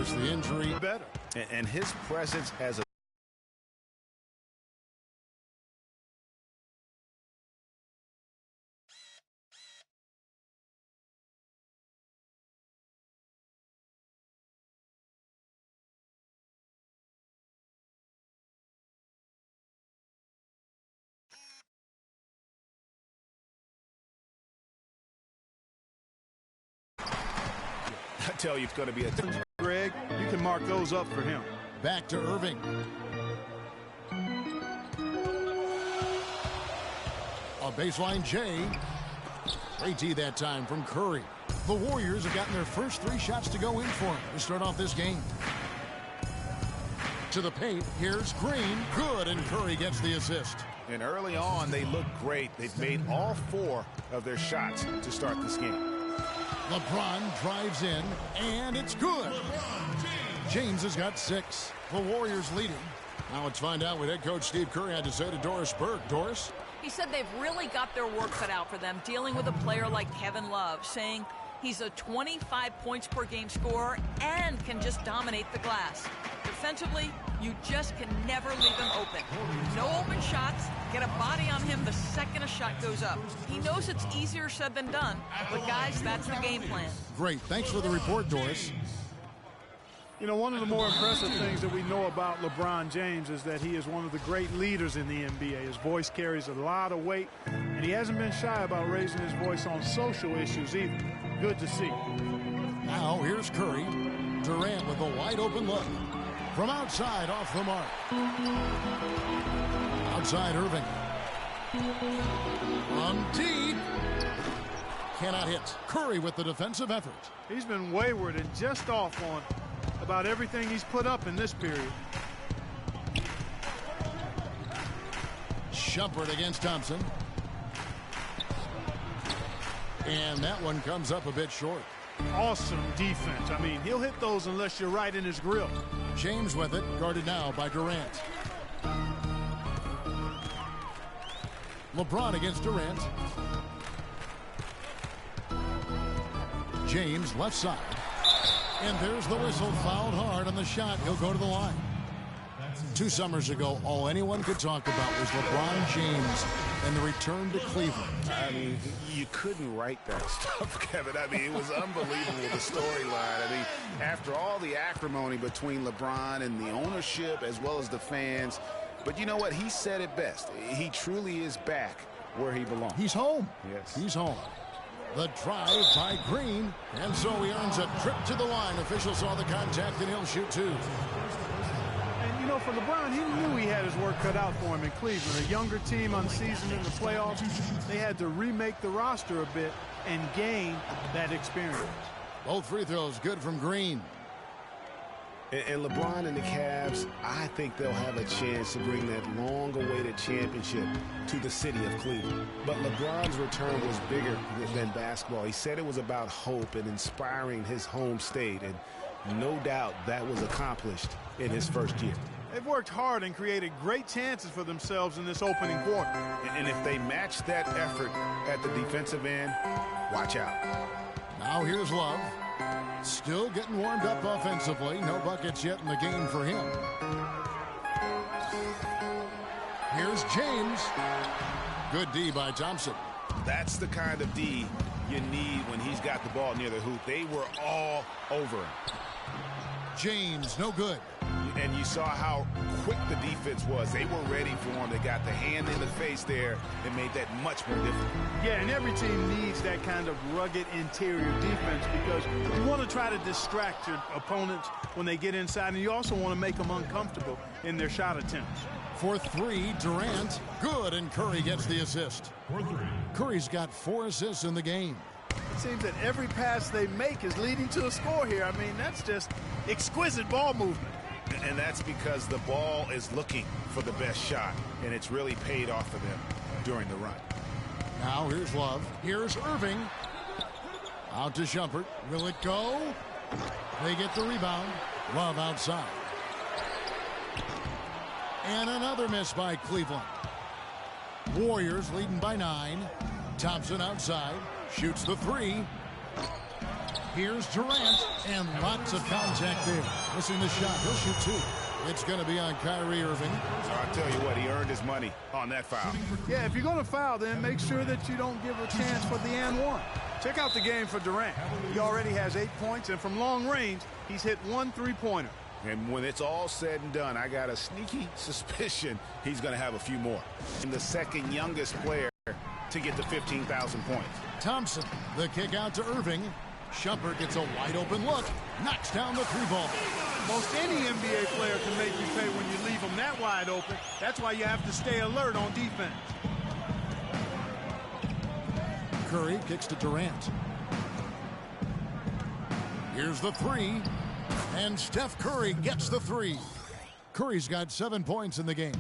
course, the injury. Better. And his presence as a I tell you, it's going to be a Greg, you can mark those up for him. Back to Irving. A baseline J. Great D that time from Curry. The Warriors have gotten their first 3 shots to go in for him to start off this game. To the paint, here's Green. Good, and Curry gets the assist. And early on, they look great. They've made all 4 of their shots to start this game. LeBron drives in, and it's good. James has got 6. The Warriors leading. Now let's find out what head coach Steve Kerr had to say to Doris Burke. Doris? He said they've really got their work cut out for them dealing with a player like Kevin Love, saying he's a 25 points per game scorer and can just dominate the glass. Defensively, you just can never leave him open. No open shots. Get a body on him the second a shot goes up. He knows it's easier said than done, but guys, that's the game plan. Great. Thanks for the report, Doris. You know, one of the more impressive things that we know about LeBron James is that he is one of the great leaders in the NBA. His voice carries a lot of weight, and he hasn't been shy about raising his voice on social issues either. Good to see. Now here's Curry. Durant with a wide open look. From outside, off the mark. Outside, Irving. From deep. Cannot hit. Curry with the defensive effort. He's been wayward and just off on about everything he's put up in this period. Shumpert against Thompson. And that one comes up a bit short. Awesome defense. I mean, he'll hit those unless you're right in his grill. James with it, guarded now by Durant. LeBron against Durant. James left side. And there's the whistle, fouled hard on the shot. He'll go to the line. 2 summers ago, all anyone could talk about was LeBron James and the return to Cleveland. I mean, you couldn't write that stuff, Kevin. I mean, it was unbelievable, the storyline. I mean, after all the acrimony between LeBron and the ownership as well as the fans. But you know what? He said it best. He truly is back where he belongs. He's home. Yes. He's home. The drive by Green. And so he earns a trip to the line. Officials saw the contact, and he'll shoot 2. You know, for LeBron, he knew he had his work cut out for him in Cleveland. A younger team, unseasoned in the playoffs. They had to remake the roster a bit and gain that experience. Both free throws good from Green. And LeBron and the Cavs, I think they'll have a chance to bring that long-awaited championship to the city of Cleveland. But LeBron's return was bigger than basketball. He said it was about hope and inspiring his home state, and no doubt that was accomplished in his first year. They've worked hard and created great chances for themselves in this opening quarter. And if they match that effort at the defensive end, watch out. Now here's Love. Still getting warmed up offensively. No buckets yet in the game for him. Here's James. Good D by Thompson. That's the kind of D you need when he's got the ball near the hoop. They were all over him. James, no good. And you saw how quick the defense was. They were ready for him. They got the hand in the face there and made that much more difficult. Yeah, and every team needs that kind of rugged interior defense because you want to try to distract your opponents when they get inside, and you also want to make them uncomfortable in their shot attempts. For 3, Durant. Good, and Curry gets the assist. Curry's got 4 assists in the game. It seems that every pass they make is leading to a score here. I mean, that's just exquisite ball movement. And that's because the ball is looking for the best shot, and it's really paid off for them during the run. Now here's Love. Here's Irving. Out to Shumpert. Will it go? They get the rebound. Love outside. And another miss by Cleveland. Warriors leading by 9. Thompson outside. Shoots the 3. Here's Durant, and lots of contact there. Missing the shot. He'll shoot two. It's going to be on Kyrie Irving. I'll tell you what, he earned his money on that foul. Yeah, if you're going to foul, then make sure that you don't give a chance for the and one. Check out the game for Durant. He already has 8 points, and from long range, he's hit 1 3-pointer. And when it's all said and done, I got a sneaky suspicion he's going to have a few more. And the second youngest player to get to 15,000 points. Thompson, the kick out to Irving. Shumpert gets a wide open look. Knocks down the three ball. Most any NBA player can make you pay when you leave them that wide open. That's why you have to stay alert on defense. Curry kicks to Durant. Here's the three. And Steph Curry gets the three. Curry's got 7 points in the game.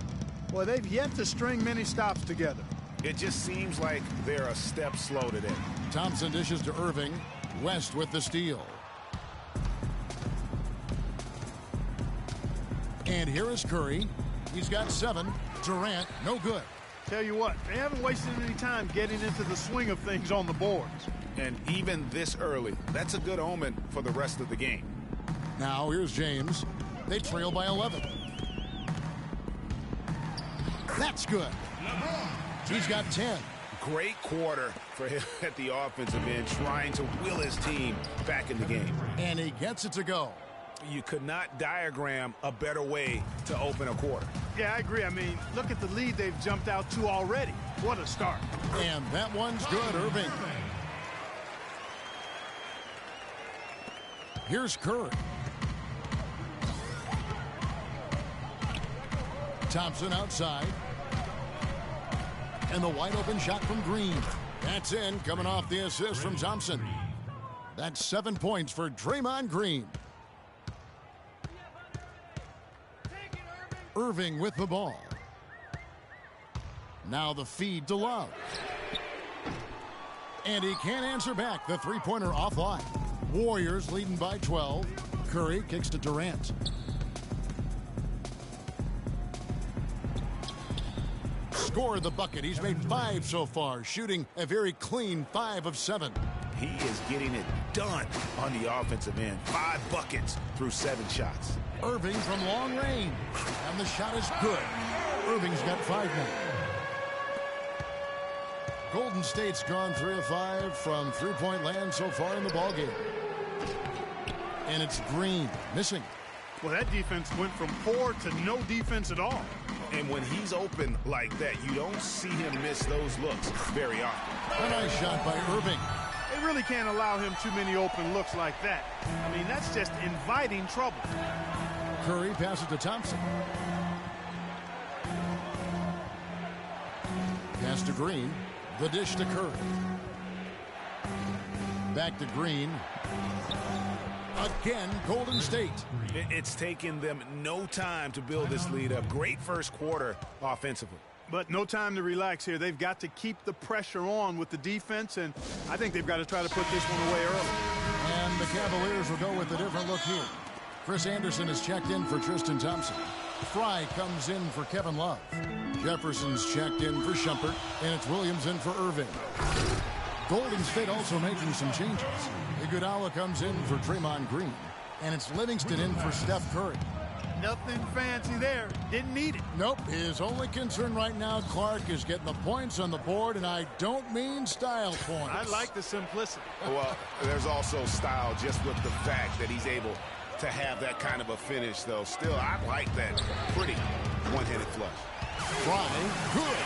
Well, they've yet to string many stops together. It just seems like they're a step slow today. Thompson dishes to Irving. West with the steal. And here is Curry. He's got 7. Durant, no good. Tell you what, they haven't wasted any time getting into the swing of things on the boards. And even this early, that's a good omen for the rest of the game. Now here's James. They trail by 11. That's good. He's got 10. Great quarter for him at the offensive end, trying to will his team back in the game. And he gets it to go. You could not diagram a better way to open a quarter. Yeah, I agree. I mean, look at the lead they've jumped out to already. What a start. And that one's good, Irving. Here's Curry. Thompson outside. And the wide open shot from Green. That's in, coming off the assist from Thompson. That's 7 points for Draymond Green. Irving with the ball. Now the feed to Love. And he can't answer back. The three-pointer offline. Warriors leading by 12. Curry kicks to Durant. Scored the bucket. He's made 5 so far, shooting a very clean 5 of 7. He is getting it done on the offensive end. 5 buckets through 7 shots. Irving from long range. And the shot is good. Irving's got 5 now. Golden State's gone 3 of 5 from three-point land so far in the ballgame. And it's Green missing. Well, that defense went from poor to no defense at all. And when he's open like that, you don't see him miss those looks very often. A nice shot by Irving. They really can't allow him too many open looks like that. I mean, that's just inviting trouble. Curry passes to Thompson. Pass to Green. The dish to Curry. Back to Green. Again, Golden State. It's taken them no time to build this lead up. Great first quarter offensively. But no time to relax here. They've got to keep the pressure on with the defense, and I think they've got to try to put this one away early. And the Cavaliers will go with a different look here. Chris Anderson is checked in for Tristan Thompson. Fry comes in for Kevin Love. Jefferson's checked in for Shumpert, and it's Williams in for Irving. Golden State also making some changes. Iguodala comes in for Draymond Green, and it's Livingston in for Steph Curry. Nothing fancy there. Didn't need it. Nope. His only concern right now, Clark, is getting the points on the board, and I don't mean style points. I like the simplicity. Well, there's also style just with the fact that he's able to have that kind of a finish, though. Still, I like that pretty one-handed flush. Fry, good.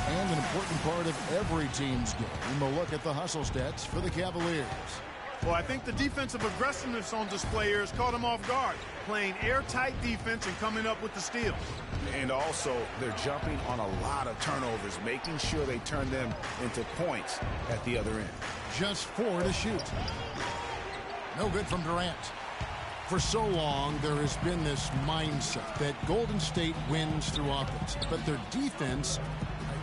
And an important part of every team's game, a look at the hustle stats for the Cavaliers. Well, I think the defensive aggressiveness on display here has caught them off guard. Playing airtight defense and coming up with the steals. And also, they're jumping on a lot of turnovers, making sure they turn them into points at the other end. Just 4 to shoot. No good from Durant. For so long, there has been this mindset that Golden State wins through offense, but their defense,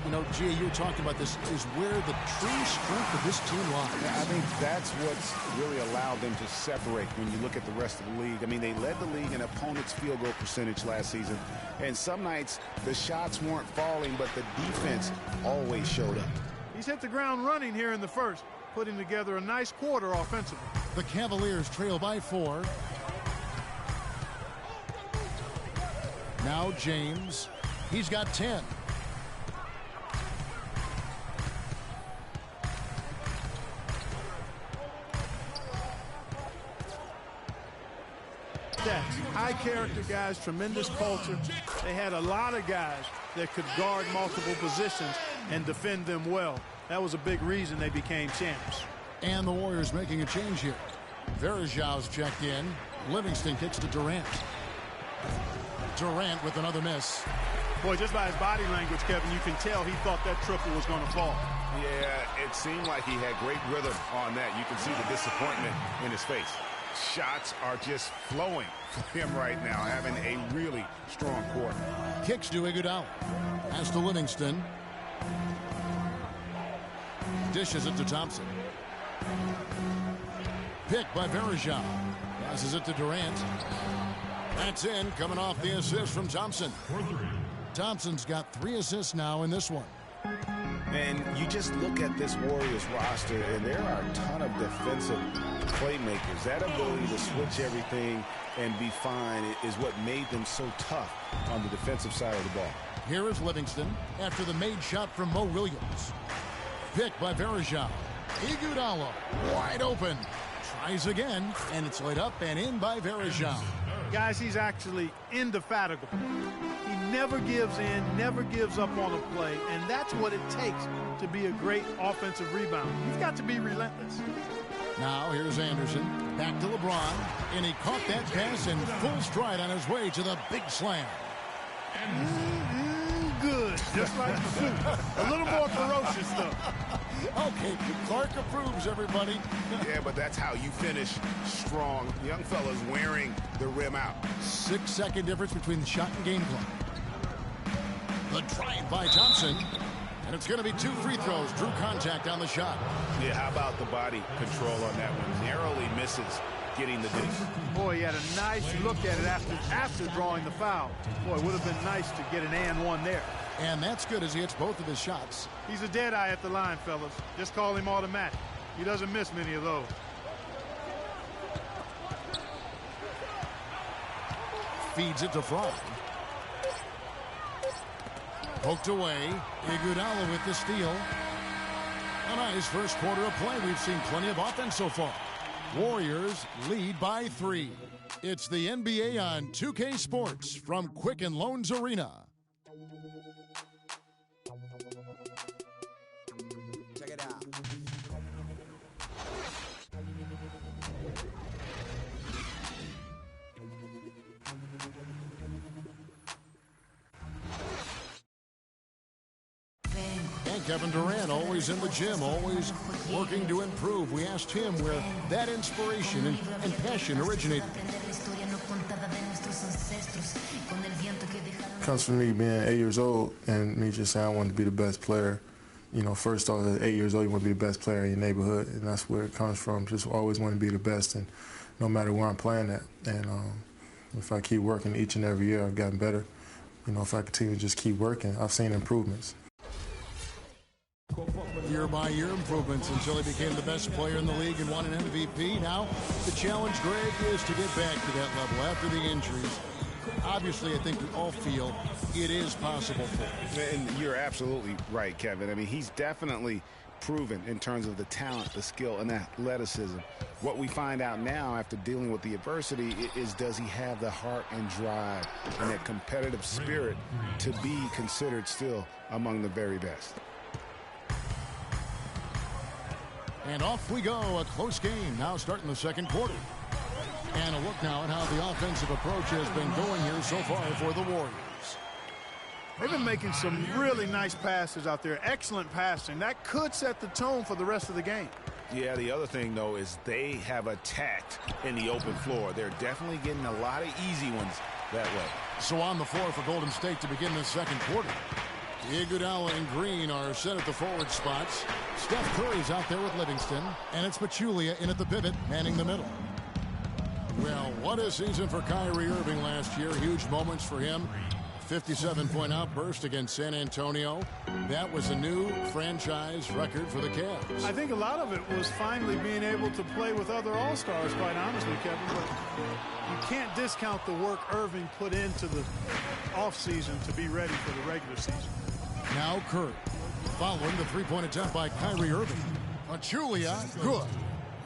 you know, Gia, you were talking about this, is where the true strength of this team lies. I think that's what's really allowed them to separate when you look at the rest of the league. I mean, they led the league in opponents' field goal percentage last season, and some nights the shots weren't falling, but the defense always showed up. He's hit the ground running here in the first. putting together a nice quarter offensively. The Cavaliers trail by 4. Now James. He's got 10. High character guys, tremendous culture. They had a lot of guys that could guard multiple positions and defend them well. That was a big reason they became champs. And the Warriors making a change here. Verjau's checked in. Livingston kicks to Durant. Durant with another miss. Boy, just by his body language, Kevin, you can tell he thought that triple was going to fall. Yeah, it seemed like he had great rhythm on that. You can see the disappointment in his face. Shots are just flowing for him right now, having a really strong quarter. Kicks to Iguodala. Pass to Livingston. Dishes it to Thompson. Pick by Verjau. Passes it to Durant. That's in, coming off the assist from Thompson. Thompson's got 3 assists now in this one. And you just look at this Warriors roster, and there are a ton of defensive playmakers. That ability to switch everything and be fine is what made them so tough on the defensive side of the ball. Here is Livingston after the made shot from Mo Williams. Picked by Verjau. Iguodala wide open. Tries again, and it's laid up and in by Verjau. Guys, he's actually indefatigable. He never gives in, never gives up on a play, and that's what it takes to be a great offensive rebounder. You've got to be relentless. Now here's Anderson. Back to LeBron, and he caught that pass in full stride on his way to the big slam. Good, just like the suit. A little more ferocious, though. Okay, Clark approves, everybody. Yeah, but that's how you finish strong. Young fella's wearing the rim out. 6-second difference between the shot and game clock. The drive by Thompson. And it's going to be 2 free throws. Drew contact on the shot. Yeah, how about the body control on that one? Narrowly misses getting the dish. Boy, he had a nice look at it after drawing the foul. Boy, it would have been nice to get an and one there. And that's good as he hits both of his shots. He's a dead eye at the line, fellas. Just call him automatic. He doesn't miss many of those. Feeds it to Fry. Poked away. Iguodala with the steal. A nice first quarter of play. We've seen plenty of offense so far. Warriors lead by 3. It's the NBA on 2K Sports from Quicken Loans Arena. Check it out. And Kevin Durant, always in the gym, always working to improve. We asked him where that inspiration and passion originated. It comes from me being 8 years old and me just saying I wanted to be the best player. You know, first off, at 8 years old, you want to be the best player in your neighborhood, and that's where it comes from. Just always want to be the best, and no matter where I'm playing at. And if I keep working each and every year, I've gotten better. You know, if I continue to just keep working, I've seen improvements. Year-by-year improvements until he became the best player in the league and won an MVP. Now, the challenge, Greg, is to get back to that level after the injuries. Obviously, I think we all feel it is possible for him. And you're absolutely right, Kevin. I mean, he's definitely proven in terms of the talent, the skill, and athleticism. What we find out now after dealing with the adversity is, does he have the heart and drive and that competitive spirit to be considered still among the very best? And off we go, a close game now starting the second quarter. And a look now at how the offensive approach has been going here so far for the Warriors. They've been making some really nice passes out there. Excellent passing. That could set the tone for the rest of the game. Yeah, the other thing, though, is they have attacked in the open floor. They're definitely getting a lot of easy ones that way. So on the floor for Golden State to begin the second quarter. Iguodala and Green are set at the forward spots. Steph Curry's out there with Livingston. And it's Pachulia in at the pivot, manning the middle. Well, what a season for Kyrie Irving last year. Huge moments for him. 57-point outburst against San Antonio. That was a new franchise record for the Cavs. I think a lot of it was finally being able to play with other All-Stars, quite honestly, Kevin. But you can't discount the work Irving put into the offseason to be ready for the regular season. Now Curry, following the three-point attempt by Kyrie Irving. Pachulia, good.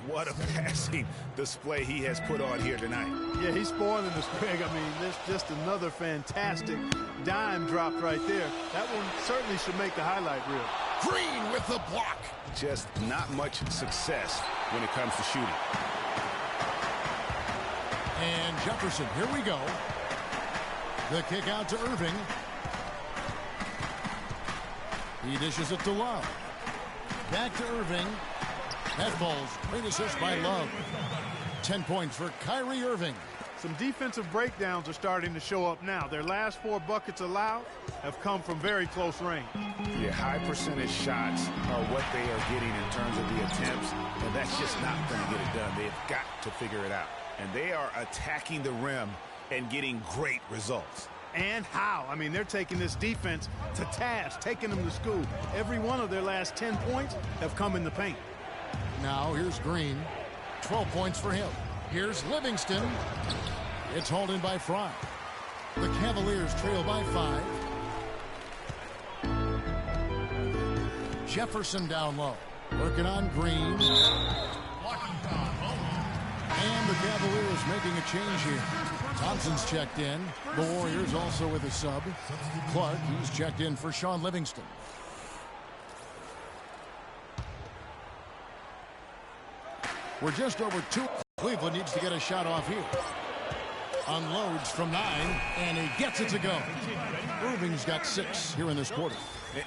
What a passing display he has put on here tonight. Yeah, he's spoiling us, Greg. I mean, there's just another fantastic dime drop right there. That one certainly should make the highlight reel. Green with the block. Just not much success when it comes to shooting. And Jefferson, here we go. The kick out to Irving. He dishes it to Love. Back to Irving. That ball's great assist by Love. 10 points for Kyrie Irving. Some defensive breakdowns are starting to show up now. Their last 4 buckets allowed have come from very close range. Yeah, high percentage shots are what they are getting in terms of the attempts, and that's just not going to get it done. They've got to figure it out. And they are attacking the rim and getting great results. And how? I mean, they're taking this defense to task, taking them to school. Every one of their last 10 points have come in the paint. Now here's Green. 12 points for him. Here's Livingston. It's hauled in by Fry. The Cavaliers trail by 5. Jefferson down low. Working on Green. And the Cavaliers making a change here. Thompson's checked in. The Warriors also with a sub. Clark, he's checked in for Sean Livingston. We're just over 2. Cleveland needs to get a shot off here. Unloads from 9, and he gets it to go. Irving's got 6 here in this quarter.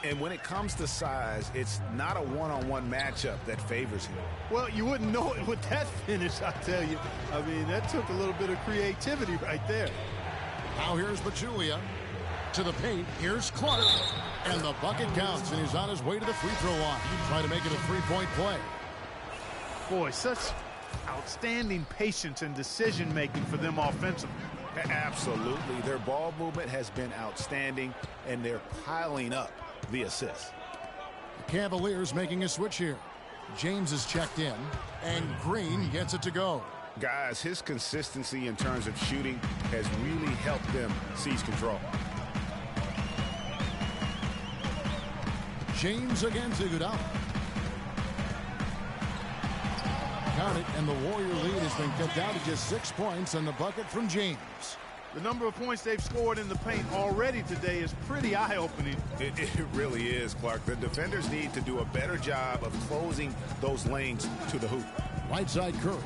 And when it comes to size, it's not a one-on-one matchup that favors him. Well, you wouldn't know it with that finish, I tell you. I mean, that took a little bit of creativity right there. Now here's Pachulia to the paint. Here's Clark. And the bucket counts, and he's on his way to the free throw line. Trying to make it a 3-point play. Boy, such outstanding patience and decision-making for them offensively. Absolutely. Their ball movement has been outstanding, and they're piling up the assists. The Cavaliers making a switch here. James is checked in, and Green gets it to go. Guys, his consistency in terms of shooting has really helped them seize control. James against Iguodala. Count it, and the Warrior lead has been cut down to just 6 points on the bucket from James. The number of points they've scored in the paint already today is pretty eye-opening. It really is, Clark. The defenders need to do a better job of closing those lanes to the hoop. Right side Curry.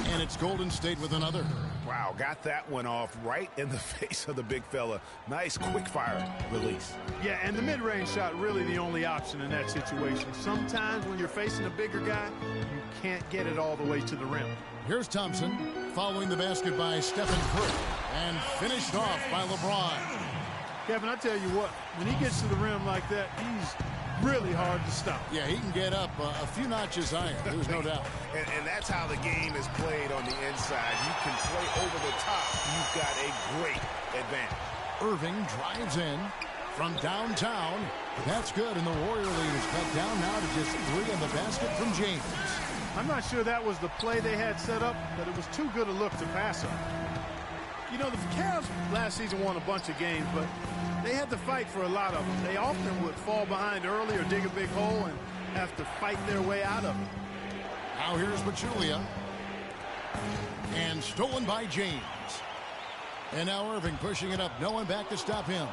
And it's Golden State with another. Wow, got that one off right in the face of the big fella. Nice quick-fire release. Yeah, and the mid-range shot really the only option in that situation. Sometimes when you're facing a bigger guy, you can't get it all the way to the rim. Here's Thompson following the basket by Stephen Curry and finished off by LeBron. Kevin, I tell you what, when he gets to the rim like that, he's really hard to stop. Yeah, he can get up a few notches higher, there's no doubt. And that's how the game is played on the inside. You can play over the top. You've got a great advantage. Irving drives in from downtown. That's good, and the Warrior lead is cut down now to just 3 on the basket from James. I'm not sure that was the play they had set up, but it was too good a look to pass up. You know, the Cavs last season won a bunch of games, but they had to fight for a lot of them. They often would fall behind early or dig a big hole and have to fight their way out of it. Now here's Pachulia. And stolen by James. And now Irving pushing it up. No one back to stop him.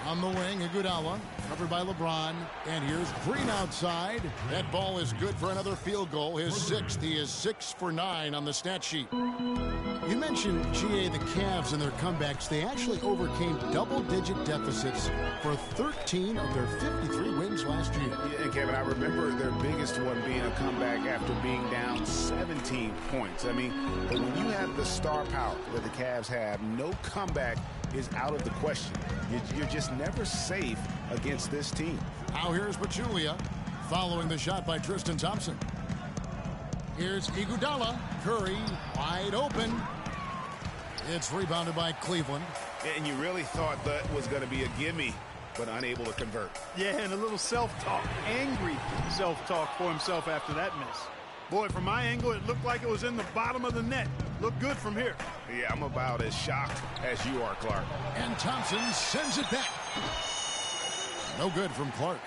On the wing, Iguodala, covered by LeBron. And here's Green outside. That ball is good for another field goal. His 6th. He is 6 for 9 on the stat sheet. You mentioned, GA, the Cavs and their comebacks. They actually overcame double-digit deficits for 13 of their 53 wins last year. Yeah, and Kevin, I remember their biggest one being a comeback after being down 17 points. I mean, but when you have the star power that the Cavs have, no comeback is out of the question. You're just never safe against this team. Now here's Pachulia following the shot by Tristan Thompson. Here's Iguodala. Curry wide open. It's rebounded by Cleveland. And you really thought that was going to be a gimme, but unable to convert. Yeah, and a little self-talk, angry self-talk for himself after that miss. Boy, from my angle, it looked like it was in the bottom of the net. Looked good from here. Yeah, I'm about as shocked as you are, Clark. And Thompson sends it back. No good from Clark.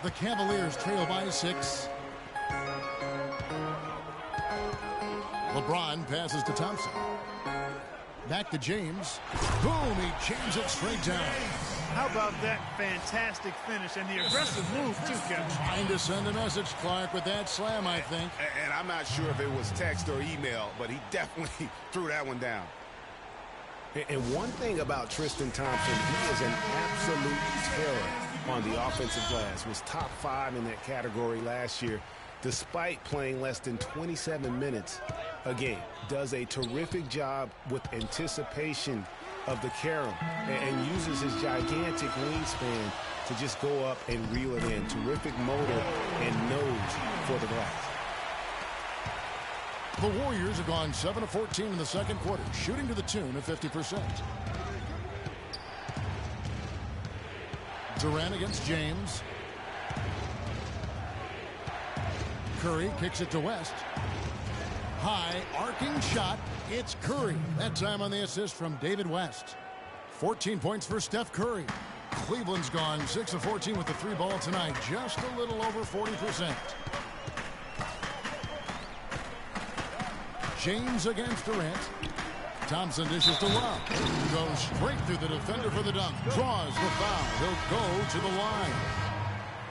The Cavaliers trail by 6. LeBron passes to Thompson. Back to James. Boom, he jams it straight down. How about that fantastic finish and the aggressive move, too, Kevin? Trying to send a message, Clark, with that slam, I think. And I'm not sure if it was text or email, but he definitely threw that one down. And one thing about Tristan Thompson, he is an absolute terror on the offensive glass. Was top 5 in that category last year, despite playing less than 27 minutes a game. Does a terrific job with anticipation of the carom and uses his gigantic wingspan to just go up and reel it in. Terrific motor and nose for the glass. The Warriors have gone 7 of 14 in the second quarter, shooting to the tune of 50%. Durant against James. Curry kicks it to West. High arcing shot. It's Curry. That time on the assist from David West. 14 points for Steph Curry. Cleveland's gone 6 of 14 with the 3-ball tonight. Just a little over 40%. James against Durant. Thompson dishes to Love. Goes straight through the defender for the dunk. Draws the foul. He'll go to the line.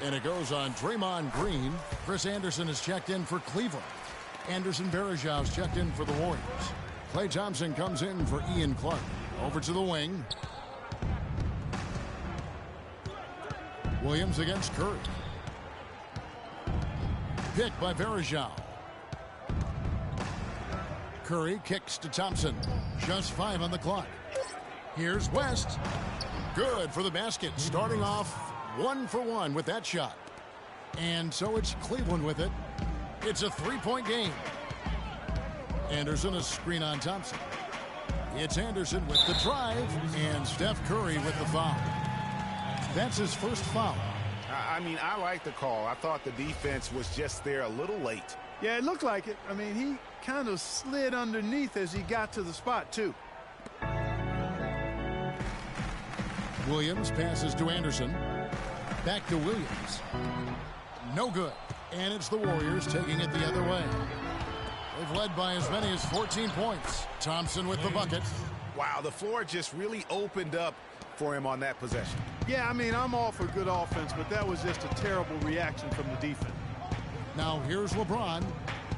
And it goes on Draymond Green. Chris Anderson is checked in for Cleveland. Anderson Varejão's checked in for the Warriors. Klay Thompson comes in for Ian Clark. Over to the wing. Williams against Curry. Pick by Varejão. Curry kicks to Thompson. Just 5 on the clock. Here's West. Good for the basket. Starting off 1 for 1 with that shot. And so it's Cleveland with it. It's a 3-point game. Anderson a screen on Thompson. It's Anderson with the drive. And Steph Curry with the foul. That's his first foul. I mean, I like the call. I thought the defense was just there a little late. Yeah, it looked like it. I mean, he kind of slid underneath as he got to the spot, too. Williams passes to Anderson. Back to Williams. No good. And it's the Warriors taking it the other way. They've led by as many as 14 points. Thompson with the bucket. Wow, the floor just really opened up for him on that possession. Yeah, I mean, I'm all for good offense, but that was just a terrible reaction from the defense. Now here's LeBron.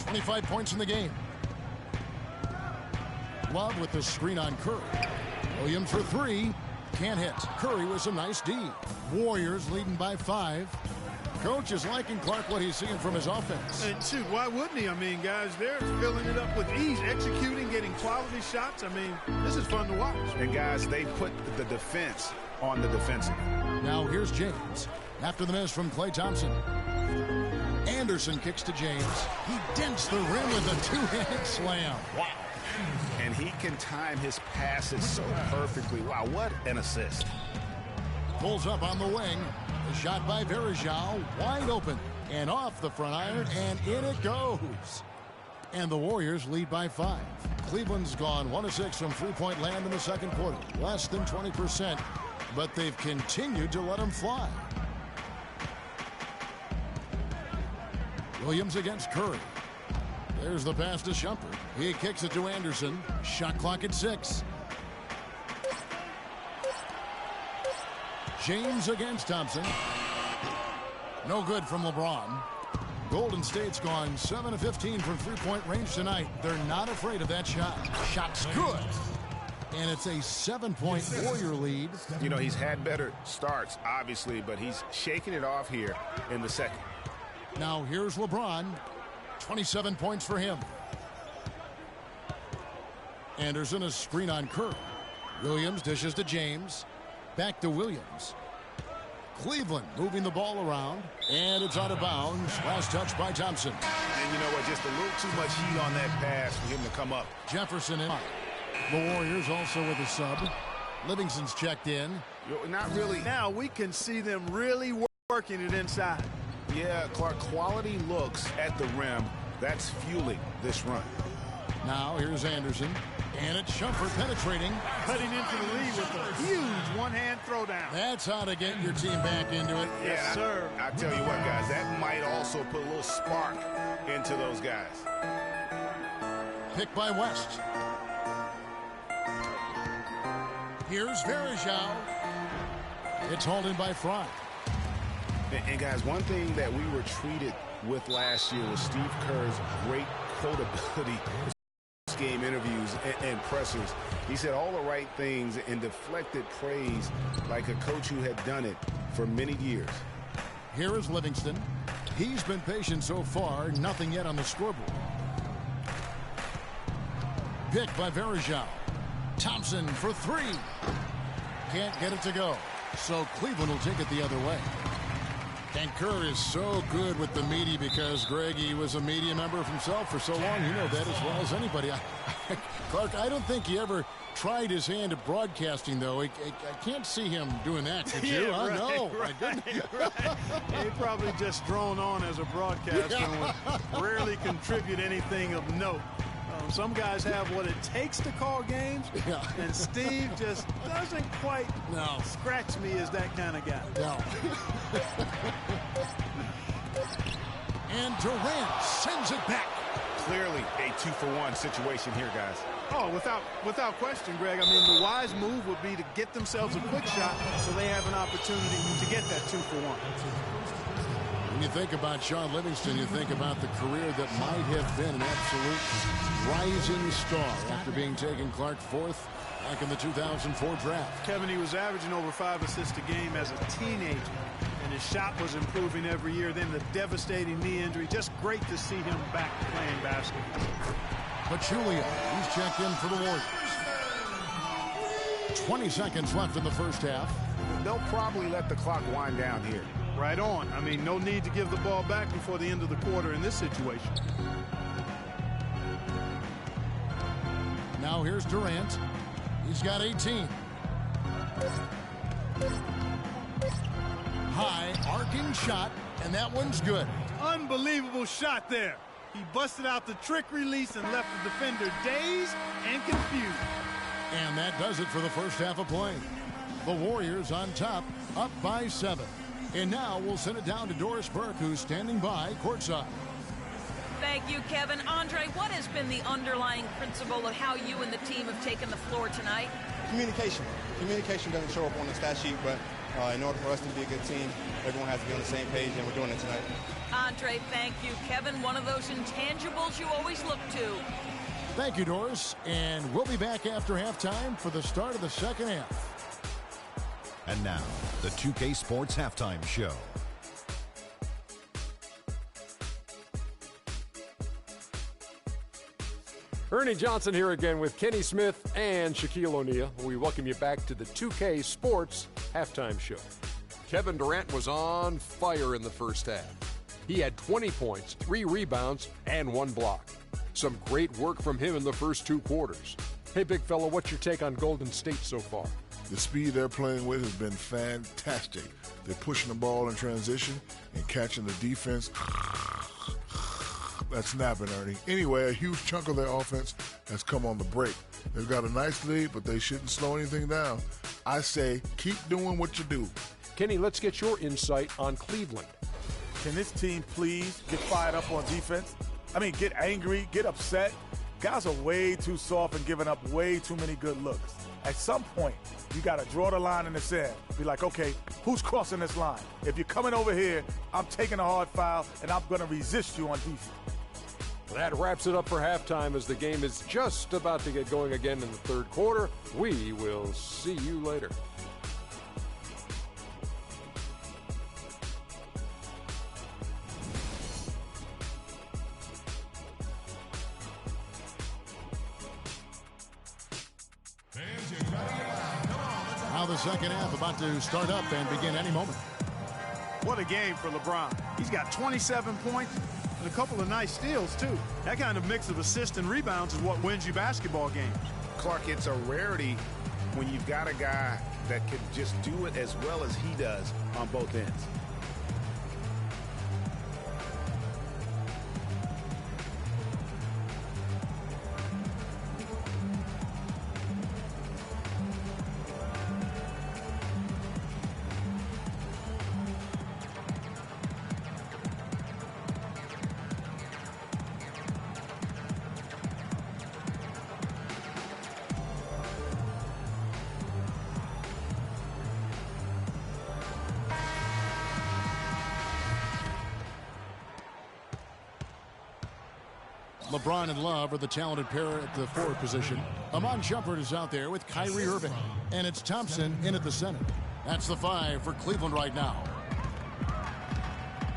25 points in the game. Love with the screen on Curry. Williams for 3. Can't hit. Curry with some nice D. Warriors leading by 5. Coach is liking Clark what he's seeing from his offense. And shoot, why wouldn't he? I mean, guys, they're filling it up with ease, executing, getting quality shots. I mean, this is fun to watch. And guys, they put the defense on the defensive. Now here's James. After the miss from Klay Thompson. Anderson kicks to James. He dents the rim with a 2-handed slam. Wow. And he can time his passes so perfectly. Wow, what an assist. Pulls up on the wing. The shot by Varejão, wide open. And off the front iron, and in it goes. And the Warriors lead by 5. Cleveland's gone 1 of 6 from 3-point land in the second quarter. Less than 20%, but they've continued to let them fly. Williams against Curry. There's the pass to Shumpert. He kicks it to Anderson. Shot clock at 6. James against Thompson. No good from LeBron. Golden State's gone 7 of 15 from 3-point range tonight. They're not afraid of that shot. Shot's good. And it's a 7-point Warrior lead. You know, he's had better starts, obviously, but he's shaking it off here in the second. Now here's LeBron. 27 points for him. Anderson a screen on Curry. Williams dishes to James. Back to Williams. Cleveland moving the ball around. And it's out of bounds. Last touch by Thompson. And you know what? Just a little too much heat on that pass for him to come up. Jefferson in. The Warriors also with a sub. Livingston's checked in. Not really. Now we can see them really working it inside. Yeah, Clark, quality looks at the rim. That's fueling this run. Now here's Anderson. And it's Shumpert penetrating. Cutting into the lead with a huge one-hand throwdown. That's how to get your team back into it. Yes, sir. I tell you what, guys, that might also put a little spark into those guys. Picked by West. Here's Verajao. It's hauled in by Fry. And guys, one thing that we were treated with last year was Steve Kerr's great quotability game interviews and pressers. He said all the right things and deflected praise like a coach who had done it for many years. Here is Livingston. He's been patient so far, nothing yet on the scoreboard. Picked by Verajao. Thompson for three. Can't get it to go. So Cleveland will take it the other way. And Kerr is so good with the media because, Greg, he was a media member himself for so long. You know that as well as anybody. Clark, I don't think he ever tried his hand at broadcasting, though. I can't see him doing that, could you? Yeah, right, No. Right. He probably just drawn on as a broadcaster and would rarely contribute anything of note. Some guys have what it takes to call games, and Steve just doesn't quite scratch me as that kind of guy. No. And Durant sends it back. Clearly a 2-for-1 situation here, guys. Oh, without question, Greg. I mean, the wise move would be to get themselves a quick shot so they have an opportunity to get that 2-for-1. When you think about Sean Livingston, you think about the career that might have been an absolute rising star after being taken, Clark, fourth back in the 2004 draft. Kevin, he was averaging over 5 assists a game as a teenager, and his shot was improving every year. Then the devastating knee injury. Just great to see him back playing basketball. Pachulia, he's checked in for the Warriors. 20 seconds left in the first half. They'll probably let the clock wind down here. Right on. I mean, no need to give the ball back before the end of the quarter in this situation. Now here's Durant. He's got 18. High arcing shot, and that one's good. Unbelievable shot there. He busted out the trick release and left the defender dazed and confused. And that does it for the first half of play. The Warriors on top, up by 7. And now we'll send it down to Doris Burke, who's standing by courtside. Thank you, Kevin. Andre, what has been the underlying principle of how you and the team have taken the floor tonight? Communication. Communication doesn't show up on the stat sheet, but in order for us to be a good team, everyone has to be on the same page, and we're doing it tonight. Andre, thank you. Kevin, one of those intangibles you always look to. Thank you, Doris. And we'll be back after halftime for the start of the second half. And now, the 2K Sports Halftime Show. Ernie Johnson here again with Kenny Smith and Shaquille O'Neal. We welcome you back to the 2K Sports Halftime Show. Kevin Durant was on fire in the first half. He had 20 points, 3 rebounds, and 1 block. Some great work from him in the first 2 quarters. Hey, big fella, what's your take on Golden State so far? The speed they're playing with has been fantastic. They're pushing the ball in transition and catching the defense. That's snapping, Ernie. Anyway, a huge chunk of their offense has come on the break. They've got a nice lead, but they shouldn't slow anything down. I say keep doing what you do. Kenny, let's get your insight on Cleveland. Can this team please get fired up on defense? I mean, get angry, get upset. Guys are way too soft and giving up way too many good looks. At some point, you got to draw the line in the sand. Be like, okay, who's crossing this line? If you're coming over here, I'm taking a hard foul, and I'm going to resist you on defense. That wraps it up for halftime as the game is just about to get going again in the third quarter. We will see you later. Now the second half about to start up and begin any moment. What a game for LeBron. He's got 27 points and a couple of nice steals, too. That kind of mix of assists and rebounds is what wins you basketball games. Clark, it's a rarity when you've got a guy that can just do it as well as he does on both ends. LeBron and Love are the talented pair at the forward position. Amon Shumpert is out there with Kyrie Irving. And it's Thompson in at the center. That's the 5 for Cleveland right now.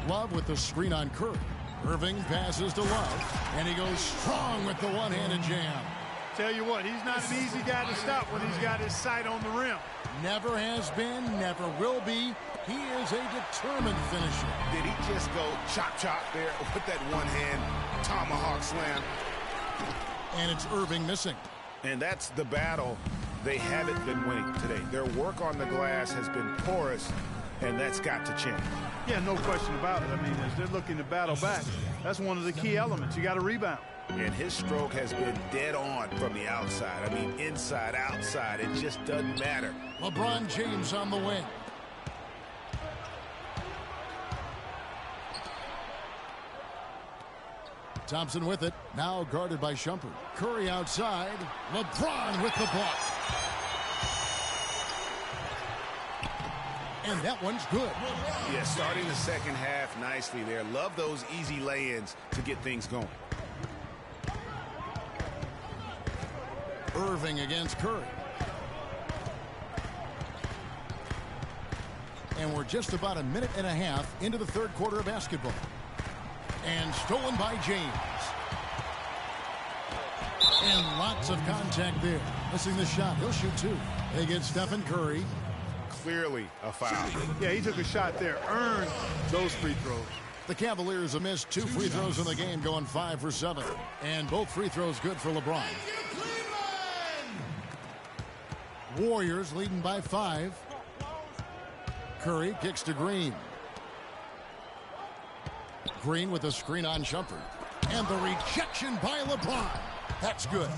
Love with the screen on Curry. Irving passes to Love. And he goes strong with the one-handed jam. Tell you what, he's not an easy guy to stop when he's got his sight on the rim. Never has been, never will be. He is a determined finisher. Did he just go chop there with that one-hand tomahawk slam? And it's Irving missing. And that's the battle they haven't been winning today. Their work on the glass has been porous, and that's got to change. Yeah, no question about it. I mean, as they're looking to battle back, that's one of the key elements. You got to rebound. And his stroke has been dead on from the outside. I mean, inside, outside, it just doesn't matter. LeBron James on the wing. Thompson with it, now guarded by Shumpert. Curry outside, LeBron with the block. And that one's good. Yeah, starting the second half nicely there. Love those easy lay-ins to get things going. Irving against Curry. And we're just about a minute and a half into the third quarter of basketball. And stolen by James. And lots of contact there. Missing the shot. He'll shoot 2. They get Stephen Curry. Clearly a foul. Yeah, he took a shot there. Earned those free throws. The Cavaliers have missed 2 free throws in the game, going 5 for 7. And both free throws good for LeBron. Warriors leading by 5. Curry kicks to Green. Green with a screen on Shumpert. And the rejection by LeBron. That's good.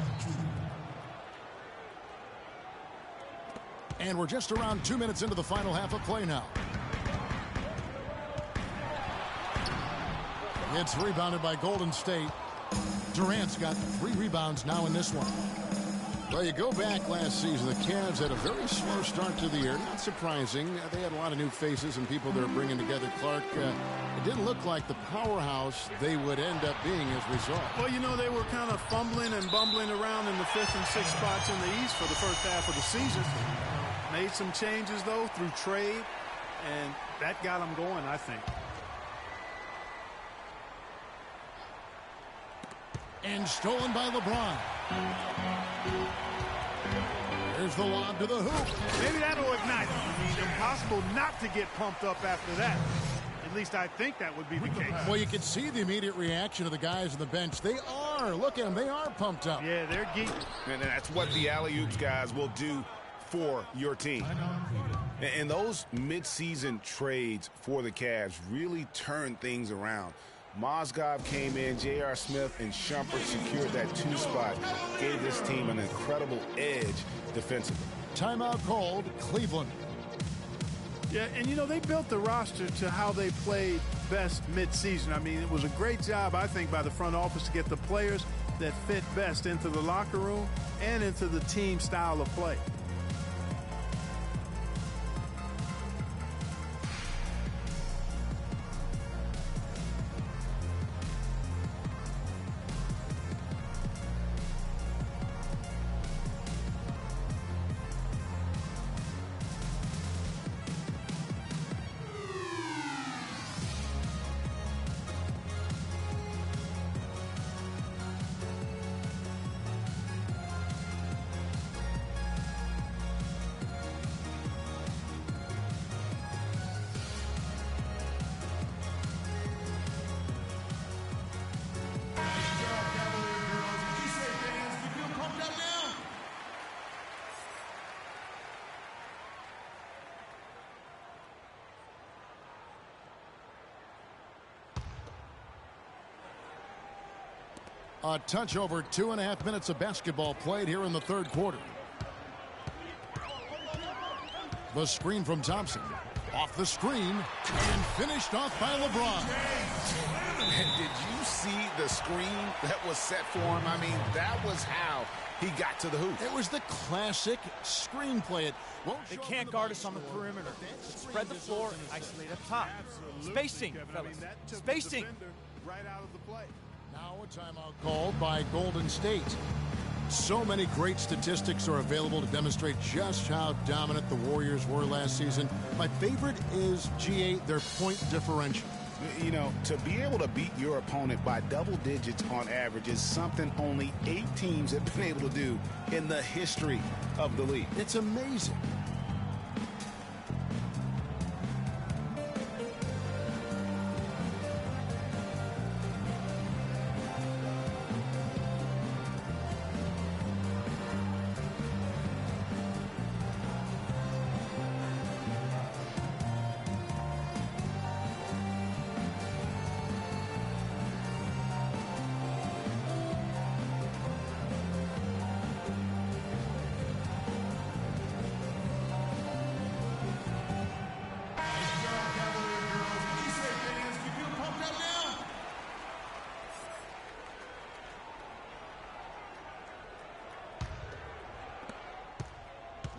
And we're just around 2 minutes into the final half of play now. It's rebounded by Golden State. Durant's got 3 rebounds now in this one. Well, you go back last season, the Cavs had a very slow start to the year. Not surprising. They had a lot of new faces and people they're bringing together. Clark, it didn't look like the powerhouse they would end up being as a result. Well, you know, they were kind of fumbling and bumbling around in the 5th and 6th spots in the East for the first half of the season. Made some changes, though, through trade, and that got them going, I think. And stolen by LeBron. There's the lob to the hoop. Maybe that'll ignite them. I mean, impossible not to get pumped up after that. At least I think that would be the case. Well, you can see the immediate reaction of the guys on the bench. They are. Look at them. They are pumped up. Yeah, they're geeked. And that's what the alley-oops guys will do for your team. And those mid-season trades for the Cavs really turned things around. Mozgov came in, J.R. Smith and Shumpert secured that 2 spot, gave this team an incredible edge defensively. Timeout called, Cleveland. Yeah, and you know, they built the roster to how they played best mid-season. I mean, it was a great job, I think, by the front office to get the players that fit best into the locker room and into the team style of play. A touch over 2.5 minutes of basketball played here in the third quarter. The screen from Thompson. Off the screen and finished off by LeBron. And did you see the screen that was set for him? I mean, that was how he got to the hoop. It was the classic screenplay. They can't guard us on the perimeter. Spread the floor and isolate up top. Spacing, fellas. Spacing. Right out of the play. Now a timeout called by Golden State. So many great statistics are available to demonstrate just how dominant the Warriors were last season. My favorite is, G8, their point differential. You know, to be able to beat your opponent by double digits on average is something only 8 teams have been able to do in the history of the league. It's amazing.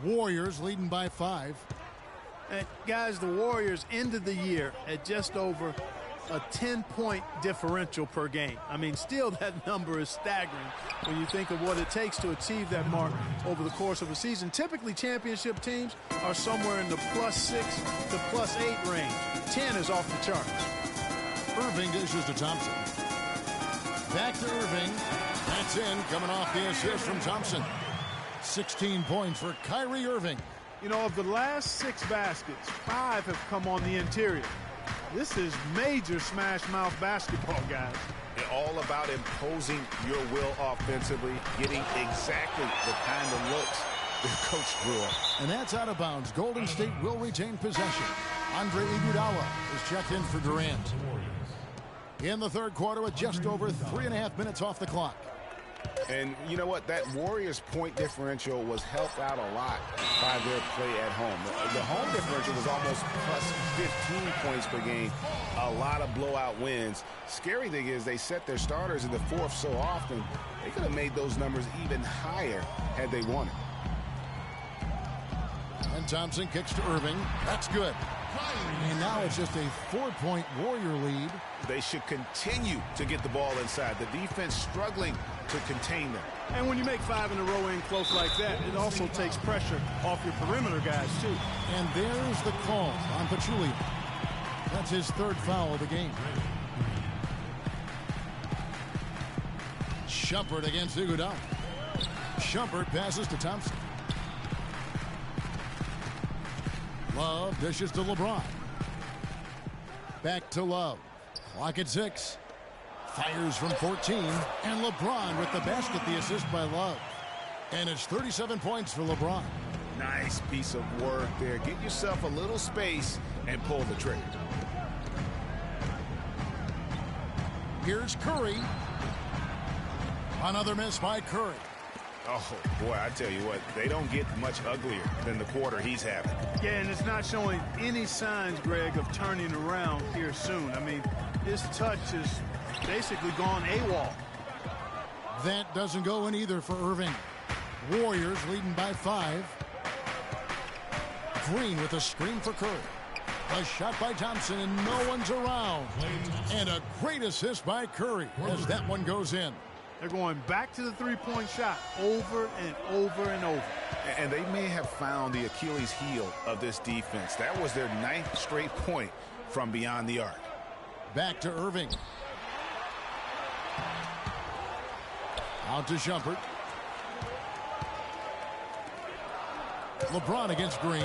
Warriors leading by 5. And guys, the Warriors ended the year at just over a 10-point differential per game. I mean, still that number is staggering when you think of what it takes to achieve that mark over the course of a season. Typically, championship teams are somewhere in the +6 to +8 range. 10 is off the charts. Irving dishes to Thompson. Back to Irving. That's in, coming off the assist from Thompson. 16 points for Kyrie Irving. You know, of the last 6 baskets, 5 have come on the interior. This is major smash-mouth basketball, guys. And all about imposing your will offensively, getting exactly the kind of looks the coach drew up. And that's out of bounds. Golden State will retain possession. Andre Iguodala is checked in for Durant. In the third quarter with just over 3.5 minutes off the clock. And you know what? That Warriors point differential was helped out a lot by their play at home. The home differential was almost +15 points per game. A lot of blowout wins. Scary thing is they set their starters in the fourth so often, they could have made those numbers even higher had they wanted. And Thompson kicks to Irving. That's good. And now it's just a 4-point Warrior lead. They should continue to get the ball inside. The defense struggling to contain them. And when you make 5 in a row in close like that, it also takes pressure off your perimeter guys, too. And there's the call on Pachulia. That's his 3rd foul of the game. Shumpert against Iguodala. Shumpert passes to Thompson. Love dishes to LeBron. Back to Love. Clock at 6. Fires from 14. And LeBron with the basket, the assist by Love. And it's 37 points for LeBron. Nice piece of work there. Get yourself a little space and pull the trigger. Here's Curry. Another miss by Curry. Oh, boy, I tell you what, they don't get much uglier than the quarter he's having. Yeah, and it's not showing any signs, Greg, of turning around here soon. I mean, his touch is basically gone AWOL. That doesn't go in either for Irving. Warriors leading by 5. Green with a screen for Curry. A shot by Thompson, and no one's around. And a great assist by Curry as that one goes in. They're going back to the three-point shot over and over and over. And they may have found the Achilles heel of this defense. That was their 9th straight point from beyond the arc. Back to Irving. Out to Shumpert. LeBron against Green.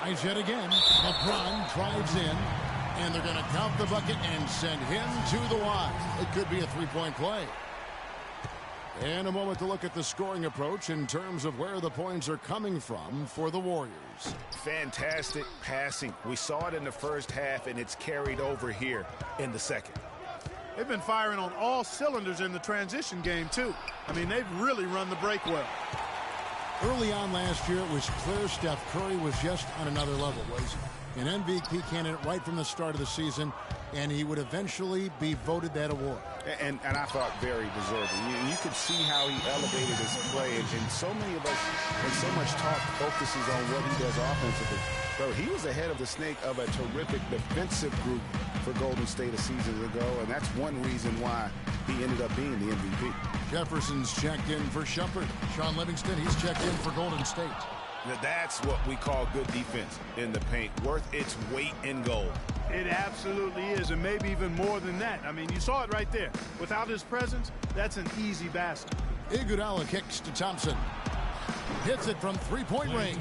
Tries yet again. LeBron drives in. And they're going to count the bucket and send him to the line. It could be a 3-point play. And a moment to look at the scoring approach in terms of where the points are coming from for the Warriors. Fantastic passing. We saw it in the first half, and it's carried over here in the second. They've been firing on all cylinders in the transition game, too. I mean, they've really run the break well. Early on last year, it was clear Steph Curry was just on another level. Was an MVP candidate right from the start of the season, and he would eventually be voted that award. And I thought very deserving. You could see how he elevated his play, and so many of us, and so much talk focuses on what he does offensively. Bro, he was ahead of the snake of a terrific defensive group for Golden State a season ago, and that's one reason why he ended up being the MVP. Jefferson's checked in for Shumpert. Sean Livingston, he's checked in for Golden State. That's what we call good defense in the paint, worth its weight in gold. It absolutely is, and maybe even more than that. I mean, you saw it right there. Without his presence, that's an easy basket. Iguodala kicks to Thompson. Hits it from three-point range.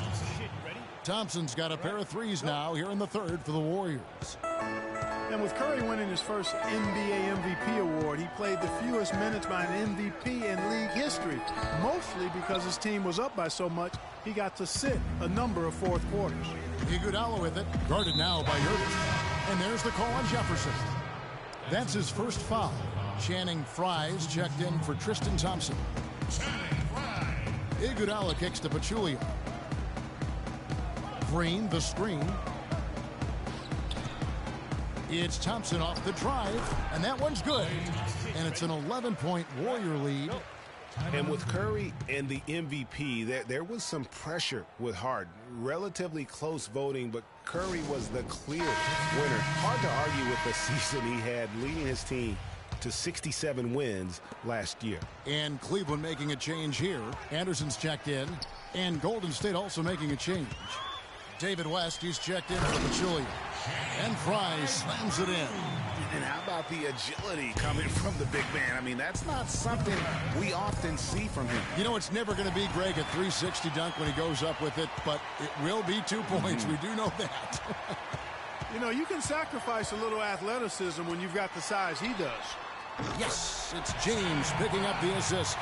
Thompson's got a pair of threes now here in the third for the Warriors. And with Curry winning his first NBA MVP award, he played the fewest minutes by an MVP in league history, mostly because his team was up by so much, he got to sit a number of fourth quarters. Iguodala with it, guarded now by Irving. And there's the call on Jefferson. That's his first foul. Channing Frye's checked in for Tristan Thompson. Iguodala kicks to Pachulia. Green, the screen. It's Thompson off the drive, and that one's good. And it's an 11-point Warrior lead. And with Curry and the MVP, there was some pressure with Harden. Relatively close voting, but Curry was the clear winner. Hard to argue with the season he had, leading his team to 67 wins last year. And Cleveland making a change here. Anderson's checked in, and Golden State also making a change. David West, he's checked in for Pachulia. And Fry slams it in. And how about the agility coming from the big man? I mean, that's not something we often see from him. You know, it's never going to be, Greg, a 360 dunk when he goes up with it, but it will be 2 points. We do know that. You know, you can sacrifice a little athleticism when you've got the size he does. Yes, it's James picking up the assist.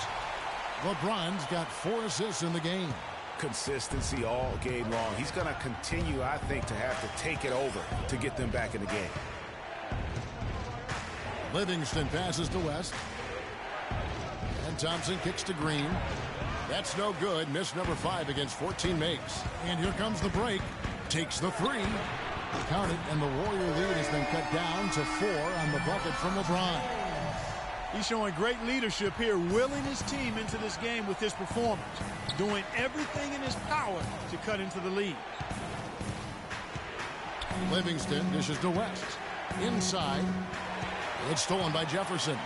LeBron's got 4 assists in the game. Consistency all game long. He's going to continue, I think, to have to take it over to get them back in the game. Livingston passes to West. And Thompson kicks to Green. That's no good. Miss number 5 against 14 makes. And here comes the break. Takes the 3. Count it, and the Warrior lead has been cut down to 4 on the bucket from LeBron. He's showing great leadership here, willing his team into this game with his performance, doing everything in his power to cut into the lead. Livingston dishes to West. Inside. It's stolen by Jefferson.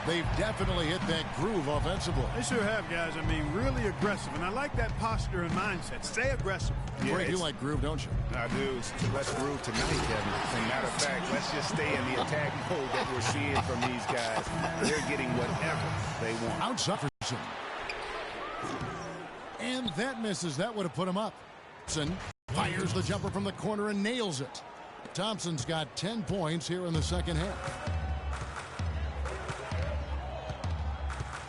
They've definitely hit that groove offensively. They sure have, guys. I mean, really aggressive. And I like that posture and mindset. Stay aggressive. Yeah, you like groove, don't you? I do. Let's groove tonight, Kevin. As a matter of fact, let's just stay in the attack mode that we're seeing from these guys. They're getting whatever they want. Outside. And that misses. That would have put him up. Thompson fires the jumper from the corner and nails it. Thompson's got 10 points here in the second half.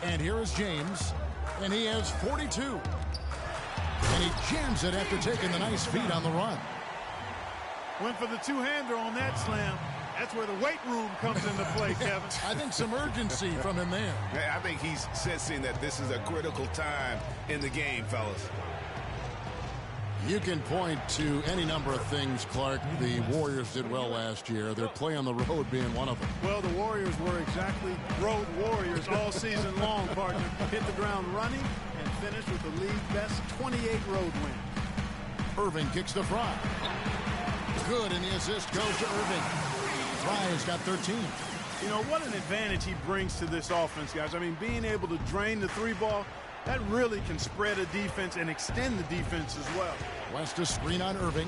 And here is James, and he has 42. And he jams it after taking the nice feed on the run. Went for the two-hander on that slam. That's where the weight room comes into play, Kevin. I think some urgency from him there. I think he's sensing that this is a critical time in the game, fellas. You can point to any number of things, Clark. The Warriors did well last year. Their play on the road being one of them. Well, the Warriors were exactly road warriors all season long, partner. Hit the ground running and finished with the league best 28 road wins. Irving kicks to Fry. Good, and the assist goes to Irving. Fry's got 13. You know, what an advantage he brings to this offense, guys. I mean, being able to drain the 3-ball, that really can spread a defense and extend the defense as well. West a screen on Irving.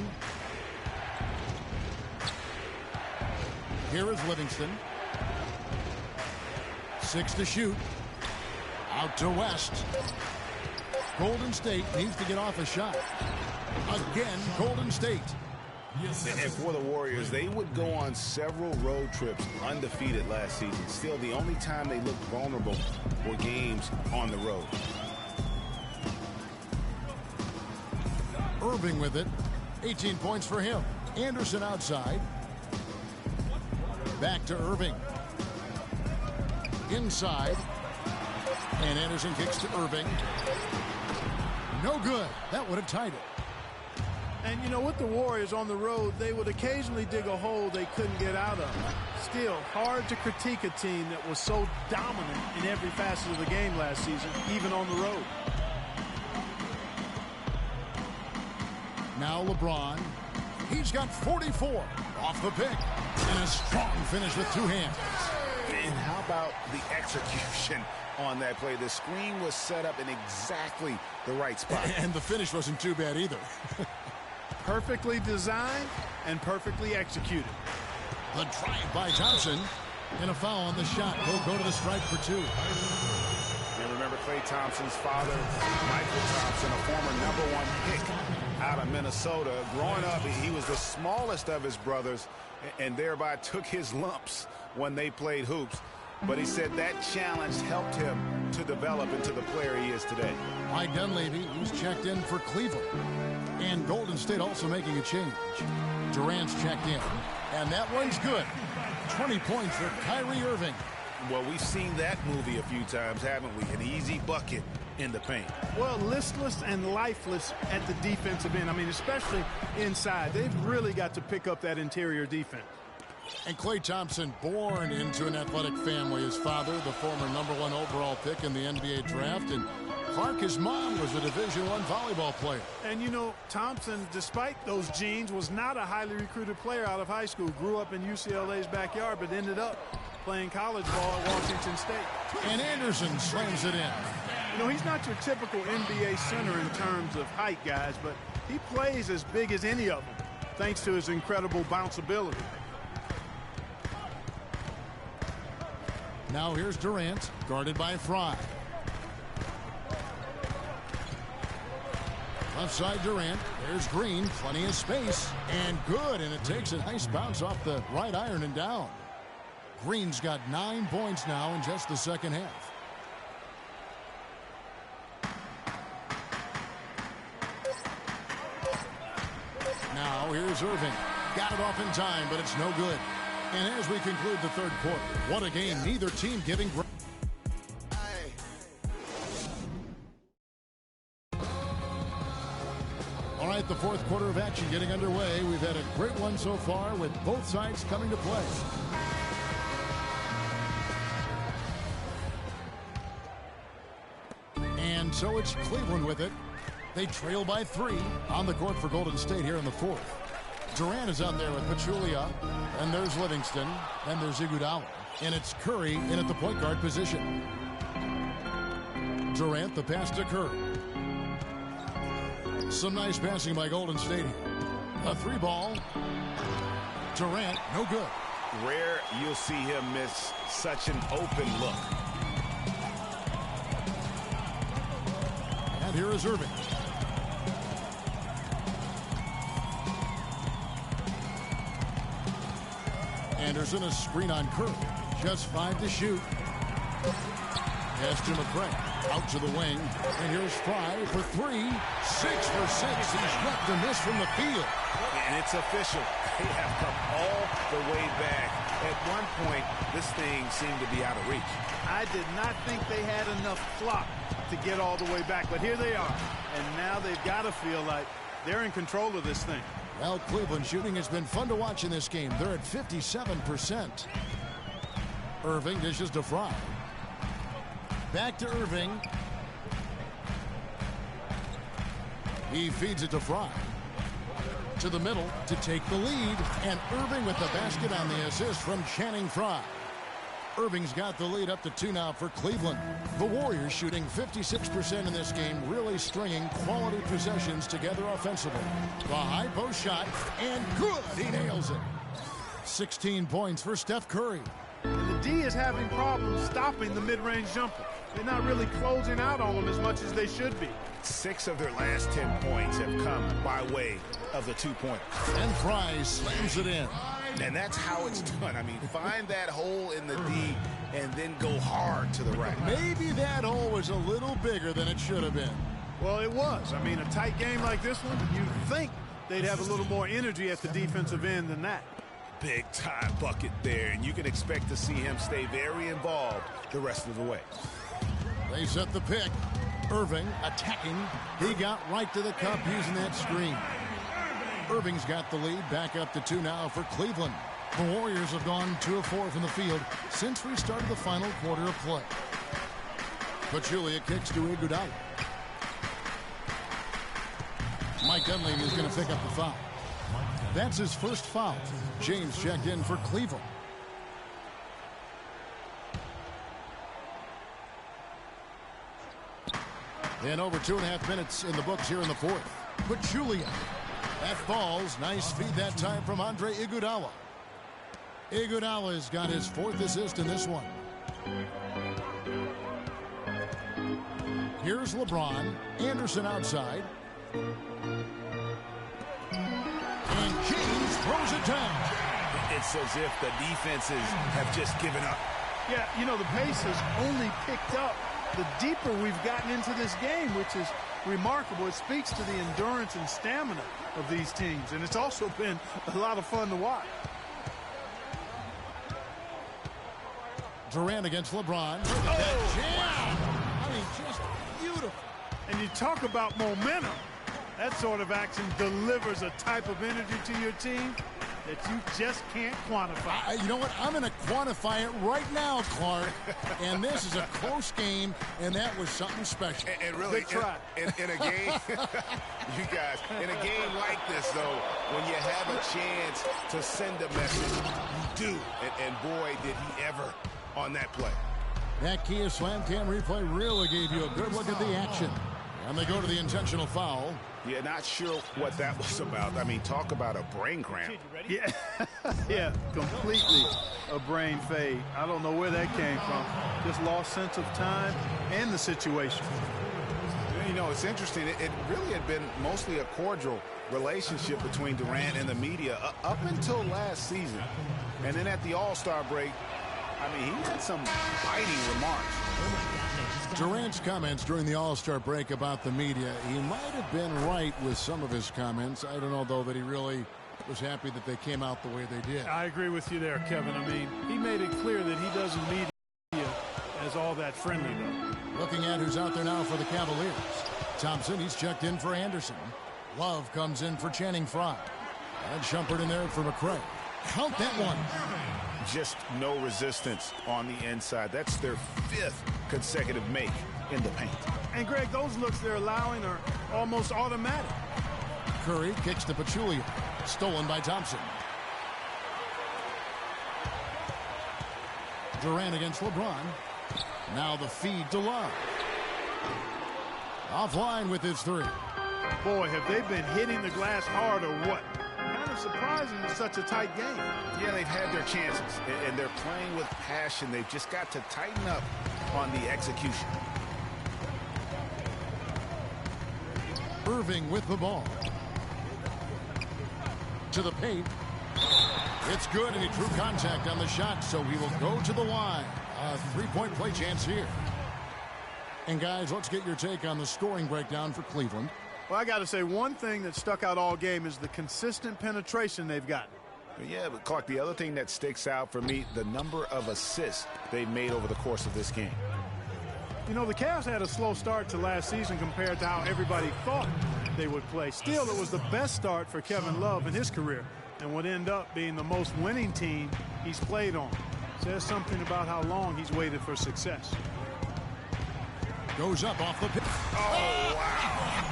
Here is Livingston. 6 to shoot. Out to West. Golden State needs to get off a shot. Again, Golden State. And for the Warriors, they would go on several road trips undefeated last season. Still, the only time they looked vulnerable were games on the road. Irving with it. 18 points for him. Anderson outside. Back to Irving. Inside. And Anderson kicks to Irving. No good. That would have tied it. And, you know, with the Warriors on the road, they would occasionally dig a hole they couldn't get out of. Still, hard to critique a team that was so dominant in every facet of the game last season, even on the road. Now LeBron. He's got 44 off the pick. And a strong finish with two hands. And how about the execution on that play? The screen was set up in exactly the right spot. And the finish wasn't too bad either. Perfectly designed and perfectly executed. The drive by Thompson. And a foul on the shot. He'll go to the stripe for two. And remember Klay Thompson's father, Michael Thompson, a former #1 pick out of Minnesota. Growing up, he was the smallest of his brothers and thereby took his lumps when they played hoops. But he said that challenge helped him to develop into the player he is today. Mike Dunleavy, who's checked in for Cleveland. And Golden State also making a change. Durant's checked in. And that one's good. 20 points for Kyrie Irving. Well, we've seen that movie a few times, haven't we? An easy bucket in the paint. Well, listless and lifeless at the defensive end. I mean, especially inside. They've really got to pick up that interior defense. And Klay Thompson, born into an athletic family. His father, the former #1 overall pick in the NBA draft. And Clark, his mom, was a Division I volleyball player. And, you know, Thompson, despite those genes, was not a highly recruited player out of high school. Grew up in UCLA's backyard, but ended up playing college ball at Washington State. And Anderson slams it in. You know, he's not your typical NBA center in terms of height, guys, but he plays as big as any of them, thanks to his incredible bounceability. Now here's Durant, guarded by Fry. Left side Durant. There's Green. Plenty of space. And good. And it takes a nice bounce off the right iron and down. Green's got 9 points now in just the second half. Now here's Irving. Got it off in time, but it's no good. And as we conclude the third quarter, what a game. Neither team giving. All right, the fourth quarter of action getting underway. We've had a great one so far with both sides coming to play. And so it's Cleveland with it. They trail by 3 on the court for Golden State here in the fourth. Durant is out there with Pachulia, and there's Livingston, and there's Iguodala. And it's Curry in at the point guard position. Durant, the pass to Curry. Some nice passing by Golden State here. A 3-ball. Durant, no good. Rare you'll see him miss such an open look. And here is Irving. Anderson, a screen on Curry. Just 5 to shoot. Pass to McCray. Out to the wing. And here's Fry for 3. 6 for 6. He's got to miss from the field. And it's official. They have come all the way back. At one point, this thing seemed to be out of reach. I did not think they had enough clock to get all the way back, but here they are. And now they've got to feel like they're in control of this thing. Well, Cleveland shooting has been fun to watch in this game. They're at 57%. Irving dishes to Fry. Back to Irving. He feeds it to Fry. To the middle to take the lead. And Irving with the basket on the assist from Channing Frye. Irving's got the lead up to 2 now for Cleveland. The Warriors shooting 56% in this game, really stringing quality possessions together offensively. The high post shot, and good. He nails it. 16 points for Steph Curry. The D is having problems stopping the mid-range jumper. They're not really closing out on them as much as they should be. 6 of their last 10 points have come by way of the 2-pointer. And Fry slams it in. And that's how it's done. I mean, find that hole in the D and then go hard to the rack. Maybe that hole was a little bigger than it should have been. Well, it was. I mean, a tight game like this one, you'd think they'd have a little more energy at the defensive end than that. Big time bucket there, and you can expect to see him stay very involved the rest of the way. They set the pick. Irving attacking. He got right to the cup using that screen. Irving's got the lead. Back up to 2 now for Cleveland. The Warriors have gone 2 of 4 from the field since we started the final quarter of play. Pachulia kicks to Iguodala. Mike Dunleavy is going to pick up the foul. That's his first foul. James checked in for Cleveland. And over 2.5 minutes in the books here in the fourth. Pachulia. That falls. Nice feed that time from Andre Iguodala. Iguodala's got his 4th assist in this one. Here's LeBron. Anderson outside. And James throws it down. It's as if the defenses have just given up. Yeah, you know, the pace has only picked up the deeper we've gotten into this game, which is remarkable. It speaks to the endurance and stamina of these teams, and it's also been a lot of fun to watch. Durant against LeBron. Oh, jam! I mean, just beautiful. And you talk about momentum. That sort of action delivers a type of energy to your team that you just can't quantify. You know what? I'm going to quantify it right now, Clark. And this is a close game, and that was something special. And really, in a game, you guys, in a game like this, though, when you have a chance to send a message, you do. And boy, did he ever on that play. That Kia Slam Cam replay really gave you a good look at the action. And they go to the intentional foul. Yeah, not sure what that was about. I mean, talk about a brain cramp. Yeah, yeah, completely a brain fade. I don't know where that came from. Just lost sense of time and the situation. You know, it's interesting. It really had been mostly a cordial relationship between Durant and the media up until last season. And then at the All-Star break, I mean, he had some biting remarks. Durant's comments during the All-Star break about the media, he might have been right with some of his comments. I don't know, though, that he really was happy that they came out the way they did. I agree with you there, Kevin. I mean, he made it clear that he doesn't media as all that friendly, though. Looking at who's out there now for the Cavaliers. Thompson, he's checked in for Anderson. Love comes in for Channing Frye. And Shumpert in there for McRae. Count that one. Just no resistance on the inside. That's their 5th consecutive make in the paint. And, Greg, those looks they're allowing are almost automatic. Curry kicks to Pachulia. Stolen by Thompson. Durant against LeBron. Now the feed to Love. Offline with his 3. Boy, have they been hitting the glass hard or what? Kind of surprising in such a tight game. Yeah, they've had their chances, and they're playing with passion. They've just got to tighten up on the execution. Irving with the ball. To the paint. It's good, and he drew contact on the shot, so he will go to the line. A 3-point play chance here. And, guys, let's get your take on the scoring breakdown for Cleveland. Well, I got to say, one thing that stuck out all game is the consistent penetration they've gotten. Yeah, but Clark, the other thing that sticks out for me, the number of assists they've made over the course of this game. You know, the Cavs had a slow start to last season compared to how everybody thought they would play. Still, it was the best start for Kevin Love in his career and would end up being the most winning team he's played on. Says something about how long he's waited for success. Goes up off the pitch. Oh, wow.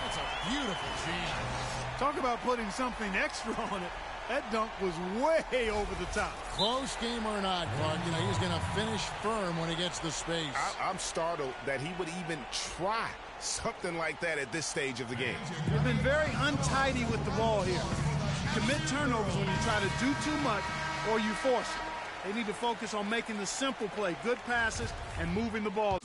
That's a beautiful jam. Talk about putting something extra on it. That dunk was way over the top. Close game or not, Clark, you know, he's going to finish firm when he gets the space. I'm startled that he would even try something like that at this stage of the game. They've been very untidy with the ball here. Commit turnovers when you try to do too much or you force it. They need to focus on making the simple play, good passes, and moving the ball.